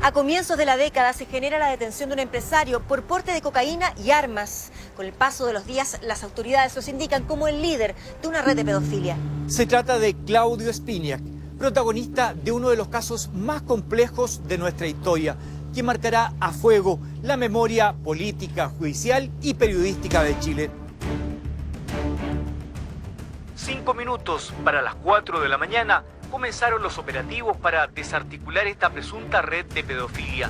A comienzos de la década se genera la detención de un empresario por porte de cocaína y armas. Con el paso de los días, las autoridades los indican como el líder de una red de pedofilia. Se trata de Claudio Spiniak, protagonista de uno de los casos más complejos de nuestra historia, que marcará a fuego la memoria política, judicial y periodística de Chile. 5 minutos para las 4 de la mañana comenzaron los operativos para desarticular esta presunta red de pedofilia.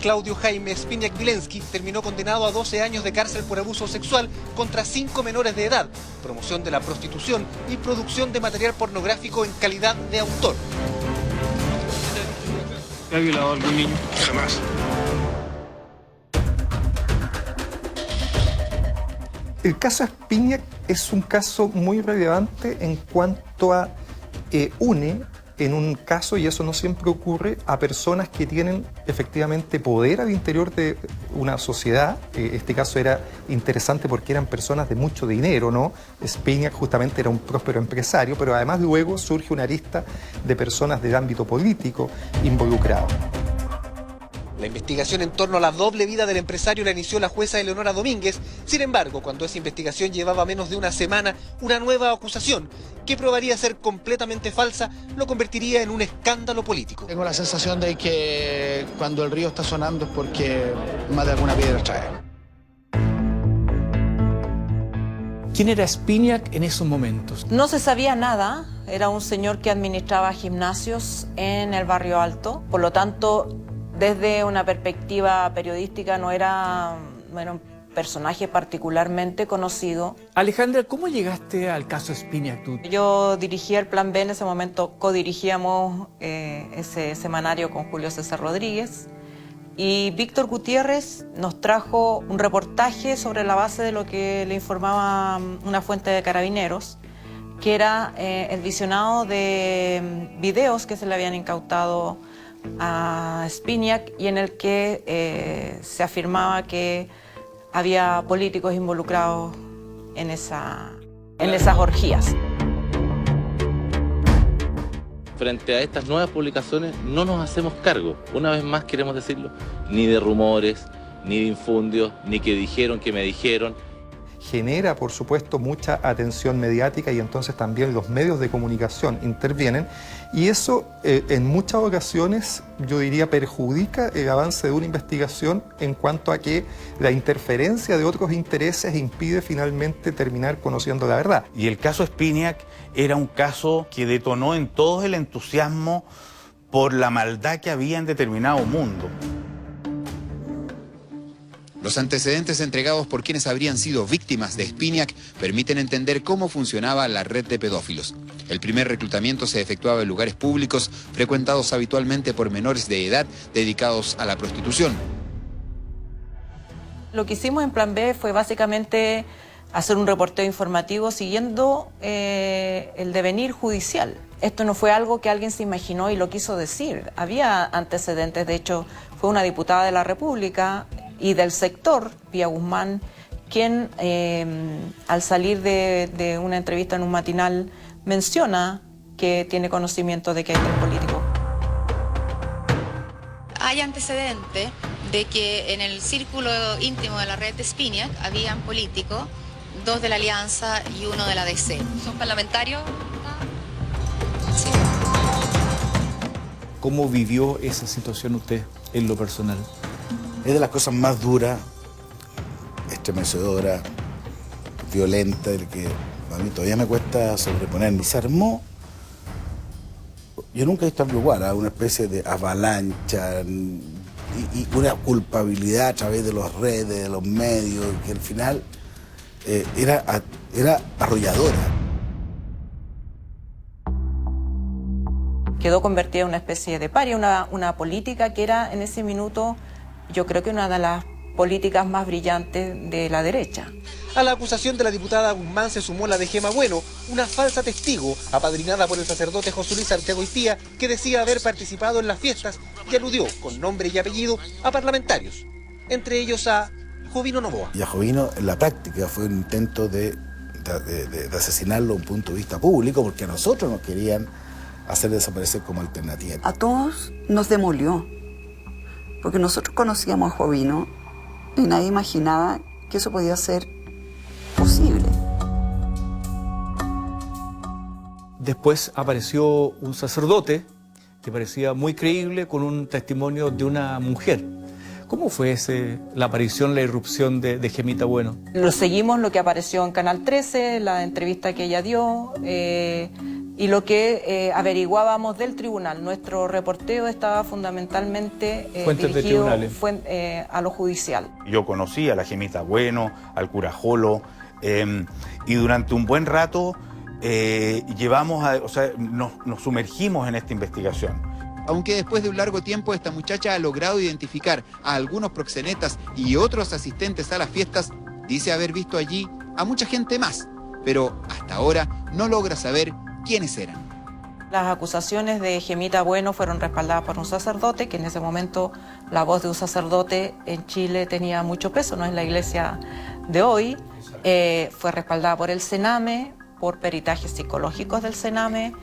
Claudio Jaime Spiniak Vilensky terminó condenado a 12 años de cárcel por abuso sexual contra 5 menores de edad, promoción de la prostitución y producción de material pornográfico en calidad de autor. ¿Te ha violado a algún niño? Jamás. El caso Spiniak es un caso muy relevante en cuanto a une en un caso, y eso no siempre ocurre, a personas que tienen efectivamente poder al interior de una sociedad. Este caso era interesante porque eran personas de mucho dinero, ¿no? Spiniak justamente era un próspero empresario, pero además luego surge una arista de personas del ámbito político involucradas. La investigación en torno a la doble vida del empresario la inició la jueza Eleonora Domínguez. Sin embargo, cuando esa investigación llevaba menos de una semana, una nueva acusación, que probaría ser completamente falsa, lo convertiría en un escándalo político. Tengo la sensación de que cuando el río está sonando es porque más de alguna piedra trae. ¿Quién era Spiniak en esos momentos? No se sabía nada, era un señor que administraba gimnasios en el Barrio Alto, por lo tanto, desde una perspectiva periodística no era un personaje particularmente conocido. Alejandra, ¿cómo llegaste al caso Spiniak tú? Yo dirigía el Plan B, en ese momento codirigíamos ese semanario con Julio César Rodríguez, y Víctor Gutiérrez nos trajo un reportaje sobre la base de lo que le informaba una fuente de Carabineros, que era el visionado de videos que se le habían incautado a Spiniak y en el que se afirmaba que había políticos involucrados en esas orgías. Frente a estas nuevas publicaciones no nos hacemos cargo, una vez más queremos decirlo, ni de rumores, ni de infundios, ni que dijeron que me dijeron. Genera, por supuesto, mucha atención mediática y entonces también los medios de comunicación intervienen y eso en muchas ocasiones, yo diría, perjudica el avance de una investigación en cuanto a que la interferencia de otros intereses impide finalmente terminar conociendo la verdad. Y el caso Spiniak era un caso que detonó en todos el entusiasmo por la maldad que había en determinado mundo. Los antecedentes entregados por quienes habrían sido víctimas de Spiniak permiten entender cómo funcionaba la red de pedófilos. El primer reclutamiento se efectuaba en lugares públicos frecuentados habitualmente por menores de edad dedicados a la prostitución. Lo que hicimos en Plan B fue básicamente hacer un reporteo informativo siguiendo el devenir judicial. Esto no fue algo que alguien se imaginó y lo quiso decir. Había antecedentes, de hecho, fue una diputada de la República y del sector, Pía Guzmán, quien al salir de una entrevista en un matinal menciona que tiene conocimiento de que hay tres políticos. Hay antecedentes de que en el círculo íntimo de la red de Spiniak habían políticos, 2 de la Alianza y 1 de la DC. ¿Son parlamentarios? Sí. ¿Cómo vivió esa situación usted en lo personal? Es de las cosas más duras, estremecedora, violenta, del que a mí todavía me cuesta sobreponerme. Se armó, yo nunca he visto algo igual, una especie de avalancha y una culpabilidad a través de las redes, de los medios, que al final era arrolladora. Quedó convertida en una especie de paria, una política que era en ese minuto, yo creo que una de las políticas más brillantes de la derecha. A la acusación de la diputada Guzmán se sumó la de Gema Bueno, una falsa testigo, apadrinada por el sacerdote José Luis Arteagoitía, que decía haber participado en las fiestas y aludió con nombre y apellido a parlamentarios, entre ellos a Jovino Novoa. Y a Jovino, en la práctica, fue un intento de asesinarlo desde un punto de vista público, porque a nosotros nos querían hacer desaparecer como alternativa. A todos nos demolió, porque nosotros conocíamos a Jovino y nadie imaginaba que eso podía ser posible. Después apareció un sacerdote que parecía muy creíble con un testimonio de una mujer. ¿Cómo fue la aparición, la irrupción de Gemita Bueno? Lo seguimos, lo que apareció en Canal 13, la entrevista que ella dio y lo que averiguábamos del tribunal. Nuestro reporteo estaba fundamentalmente dirigido a lo judicial. Yo conocí a la Gemita Bueno, al cura Jolo, y durante un buen rato nos sumergimos en esta investigación. Aunque después de un largo tiempo esta muchacha ha logrado identificar a algunos proxenetas y otros asistentes a las fiestas, dice haber visto allí a mucha gente más, pero hasta ahora no logra saber quiénes eran. Las acusaciones de Gemita Bueno fueron respaldadas por un sacerdote, que en ese momento la voz de un sacerdote en Chile tenía mucho peso, no es la iglesia de hoy. Fue respaldada por el Sename, por peritajes psicológicos del Sename,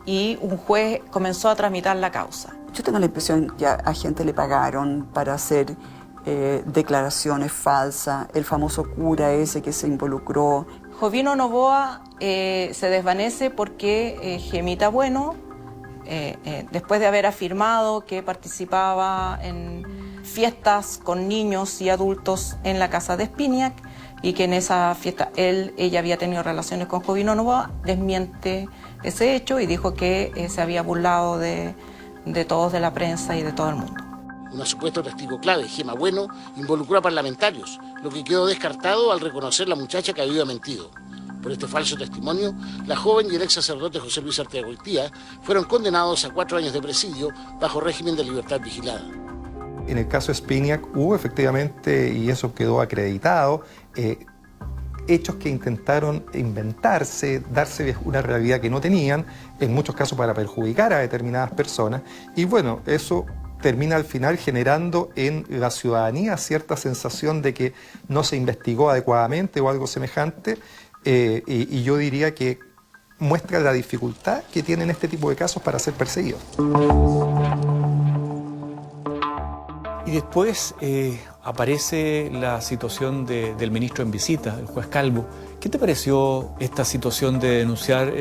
y un juez comenzó a tramitar la causa. Yo tengo la impresión que a gente le pagaron para hacer declaraciones falsas, el famoso cura ese que se involucró. Jovino Novoa se desvanece porque Gemita Bueno, después de haber afirmado que participaba en fiestas con niños y adultos en la casa de Spiniak y que en esa fiesta ella había tenido relaciones con Jovino Novoa, desmiente ese hecho y dijo que se había burlado de todos, de la prensa y de todo el mundo. Una supuesto testigo clave, Gema Bueno, involucró a parlamentarios, lo que quedó descartado al reconocer la muchacha que había mentido. Por este falso testimonio, la joven y el ex sacerdote José Luis Arteagoitía fueron condenados a 4 años de presidio bajo régimen de libertad vigilada. En el caso Spiniak hubo efectivamente, y eso quedó acreditado, hechos que intentaron inventarse, darse una realidad que no tenían, en muchos casos para perjudicar a determinadas personas, y bueno, eso termina al final generando en la ciudadanía cierta sensación de que no se investigó adecuadamente o algo semejante, y yo diría que muestra la dificultad que tienen este tipo de casos para ser perseguidos. Y después aparece la situación del ministro en visita, el juez Calvo. ¿Qué te pareció esta situación de denunciar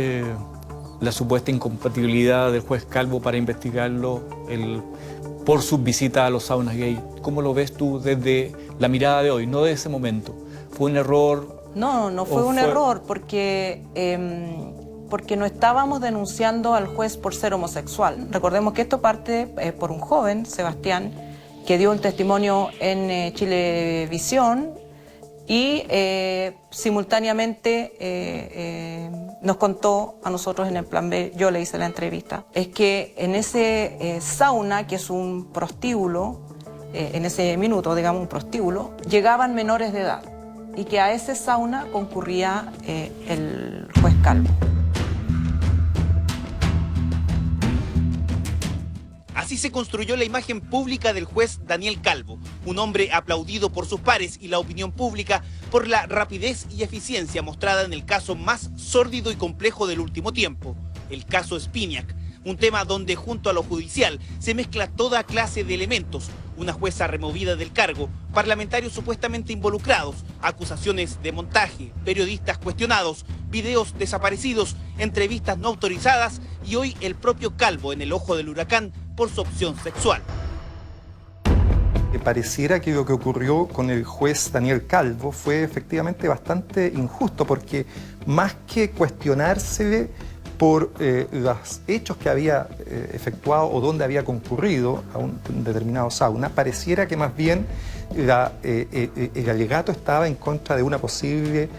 la supuesta incompatibilidad del juez Calvo para investigarlo por su visita a los saunas gay? ¿Cómo lo ves tú desde la mirada de hoy, no de ese momento? ¿Fue un error? No fue un error, porque no estábamos denunciando al juez por ser homosexual. Recordemos que esto parte por un joven, Sebastián, que dio un testimonio en Chilevisión y simultáneamente nos contó a nosotros en el Plan B, yo le hice la entrevista, es que en ese sauna, que es un prostíbulo, en ese minuto, digamos, un prostíbulo, llegaban menores de edad y que a ese sauna concurría el juez Calvo. Así se construyó la imagen pública del juez Daniel Calvo, un hombre aplaudido por sus pares y la opinión pública por la rapidez y eficiencia mostrada en el caso más sórdido y complejo del último tiempo, el caso Spiniak, un tema donde junto a lo judicial se mezcla toda clase de elementos, una jueza removida del cargo, parlamentarios supuestamente involucrados, acusaciones de montaje, periodistas cuestionados, videos desaparecidos, entrevistas no autorizadas y hoy el propio Calvo en el ojo del huracán por su opción sexual. Pareciera que lo que ocurrió con el juez Daniel Calvo fue efectivamente bastante injusto, porque más que cuestionársele por los hechos que había efectuado o dónde había concurrido a un determinado sauna, pareciera que más bien el alegato estaba en contra de una posible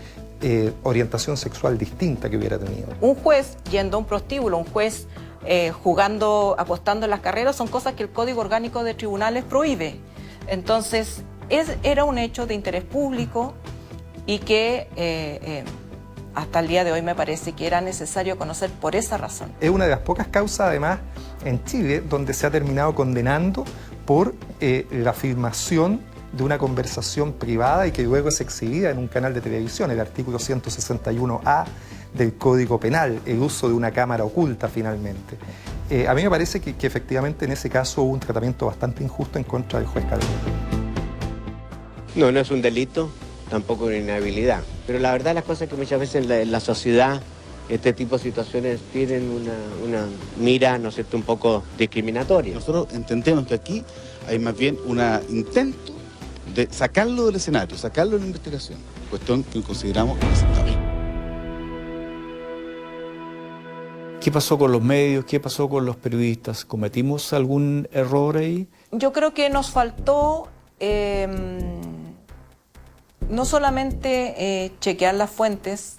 orientación sexual distinta que hubiera tenido. Un juez yendo a un prostíbulo, un juez jugando, apostando en las carreras, son cosas que el Código Orgánico de Tribunales prohíbe. Entonces, era un hecho de interés público y que hasta el día de hoy me parece que era necesario conocer por esa razón. Es una de las pocas causas, además, en Chile, donde se ha terminado condenando por la filmación de una conversación privada y que luego es exhibida en un canal de televisión, el artículo 161A del Código Penal, el uso de una cámara oculta finalmente. A mí me parece que efectivamente en ese caso hubo un tratamiento bastante injusto en contra del juez Calvo. No es un delito, tampoco una inhabilidad. Pero la verdad las cosas que muchas veces en la sociedad este tipo de situaciones tienen una mira, ¿no es cierto?, un poco discriminatoria. Nosotros entendemos que aquí hay más bien un intento de sacarlo del escenario, sacarlo de la investigación, cuestión que consideramos inaceptable. ¿Qué pasó con los medios? ¿Qué pasó con los periodistas? ¿Cometimos algún error ahí? Yo creo que nos faltó no solamente chequear las fuentes,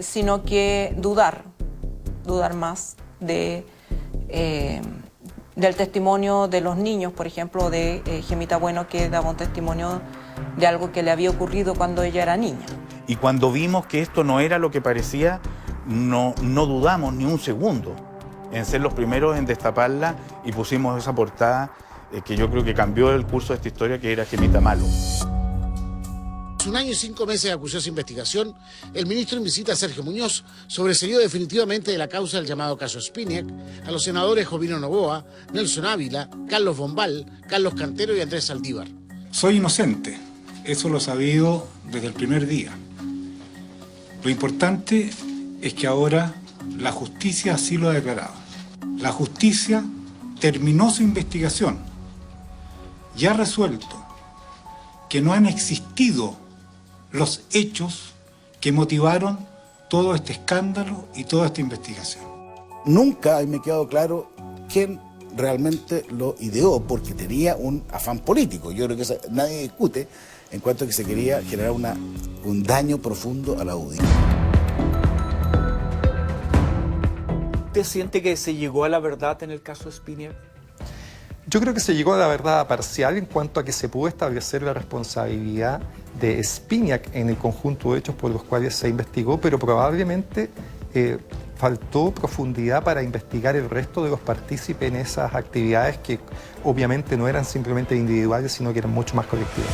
sino que dudar más del testimonio de los niños, por ejemplo, de Gemita Bueno, que daba un testimonio de algo que le había ocurrido cuando ella era niña. Y cuando vimos que esto no era lo que parecía, no dudamos ni un segundo en ser los primeros en destaparla y pusimos esa portada que yo creo que cambió el curso de esta historia, que era Gemita Malo. Tras 1 año y 5 meses de acuciosa investigación, el ministro en visita, Sergio Muñoz, sobresalió definitivamente de la causa del llamado caso Spinac a los senadores Jovino Novoa, Nelson Ávila, Carlos Bombal, Carlos Cantero y Andrés Saldívar. Soy inocente, eso lo he sabido desde el primer día. Lo importante es que ahora la justicia así lo ha declarado. La justicia terminó su investigación y ha resuelto que no han existido los hechos que motivaron todo este escándalo y toda esta investigación. Nunca me ha quedado claro quién realmente lo ideó, porque tenía un afán político. Yo creo que nadie discute en cuanto a que se quería generar un daño profundo a la UDI. ¿Usted siente que se llegó a la verdad en el caso Spinac? Yo creo que se llegó a la verdad parcial en cuanto a que se pudo establecer la responsabilidad de Spinac en el conjunto de hechos por los cuales se investigó, pero probablemente faltó profundidad para investigar el resto de los partícipes en esas actividades que obviamente no eran simplemente individuales, sino que eran mucho más colectivas.